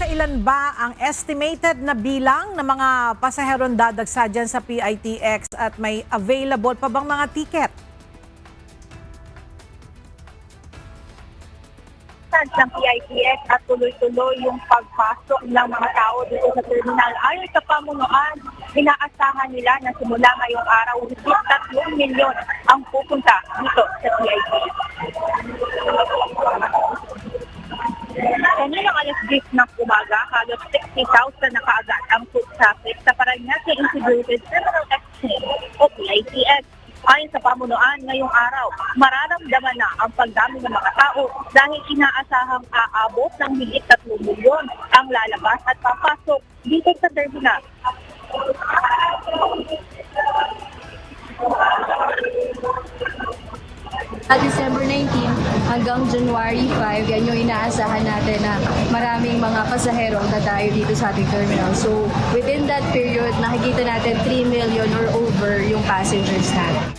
Nakakailan ba ang estimated na bilang ng mga pasaherong dadagsa dyan sa PITX at may available pa bang mga tiket? Ng PITX at tuloy-tuloy yung pagpasok ng mga tao dito sa terminal. Ayon sa pamunuan, inaasahan nila na simula ngayong araw, 3 milyon ang pupunta dito sa PITX. Kaninang alas 10 ng umaga, halos 60,000 na kaagad ang foot traffic sa Parañaque Integrated Terminal Exchange o PITX. Ayon sa pamunuan, ngayong araw, mararamdaman na ang pagdami ng mga tao dahil inaasahang aabot ng higit 3 milyon ang lalabas at papasok dito sa terminal. December 19 hanggang January 5, yan yung inaasahan natin na maraming mga pasahero ang dadayo dito sa ating terminal. So, within that period, nakikita natin 3 million or over yung passengers natin.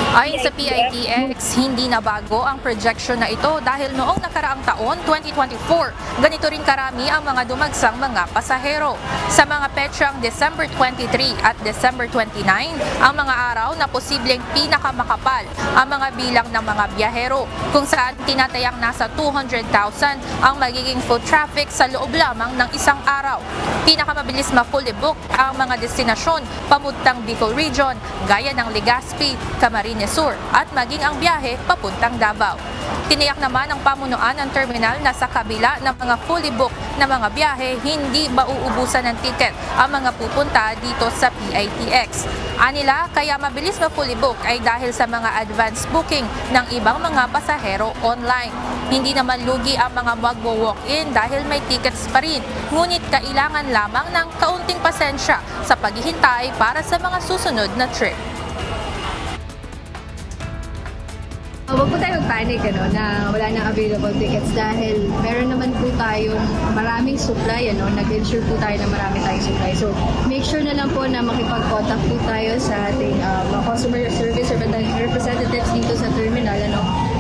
Ayon sa PITX, hindi na bago ang projection na ito dahil noong nakaraang taon, 2024, ganito rin karami ang mga dumagsang mga pasahero. Sa mga petsang December 23 at December 29, ang mga araw na posibleng pinakamakapal ang mga bilang ng mga biyahero, kung saan tinatayang nasa 200,000 ang magiging foot traffic sa loob lamang ng isang araw. Pinakamabilis ma-fully book ang mga destinasyon pamuntang Bicol Region, gaya ng Legazpi, Camarines Sur at maging ang biyahe papuntang Davao. Tiniyak naman ng pamunuan ng terminal na sa kabila ng mga fully booked na mga biyahe, hindi mauubusan ng tiket ang mga pupunta dito sa PITX. Anila, kaya mabilis ma-fully book ay dahil sa mga advance booking ng ibang mga pasahero online. Hindi naman lugi ang mga magwo-walk-in dahil may tickets pa rin, ngunit kailangan lamang ng kaunting pasensya sa paghihintay para sa mga susunod na trip. Huwag po tayo mag-panic na wala nang available tickets dahil meron naman po tayong maraming supply. Nag-ensure po tayo na marami tayong supply. So, make sure na lang po na makipag-contact po tayo sa ating mga customer service representatives dito sa terminal.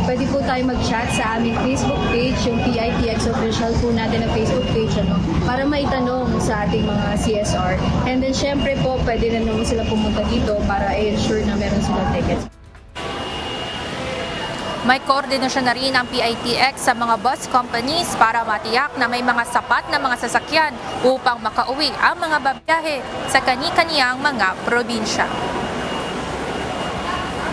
Pwede po tayo mag-chat sa aming Facebook page, yung PITX official po natin na Facebook page, para maitanong sa ating mga CSR. And then, syempre po, pwede na naman sila pumunta dito para i-ensure na meron silang tickets. May koordinasyon na rin ang PITX sa mga bus companies para matiyak na may mga sapat na mga sasakyan upang makauwi ang mga babiyahe sa kani-kaniyang mga probinsya.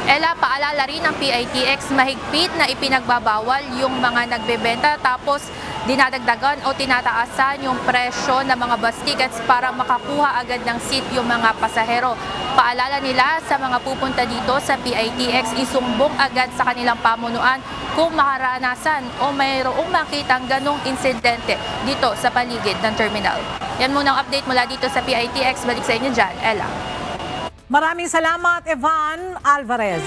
Ella, paalala rin ng PITX, mahigpit na ipinagbabawal yung mga nagbebenta tapos dinadagdagan o tinataasan yung presyo ng mga bus tickets para makakuha agad ng seat yung mga pasahero. Paalala nila sa mga pupunta dito sa PITX, isumbong agad sa kanilang pamunuan kung makaranasan o mayroong makitang ganong insidente dito sa paligid ng terminal. Yan muna ang update mula dito sa PITX. Balik sa inyo dyan, Ella. Maraming salamat, Evan Alvarez.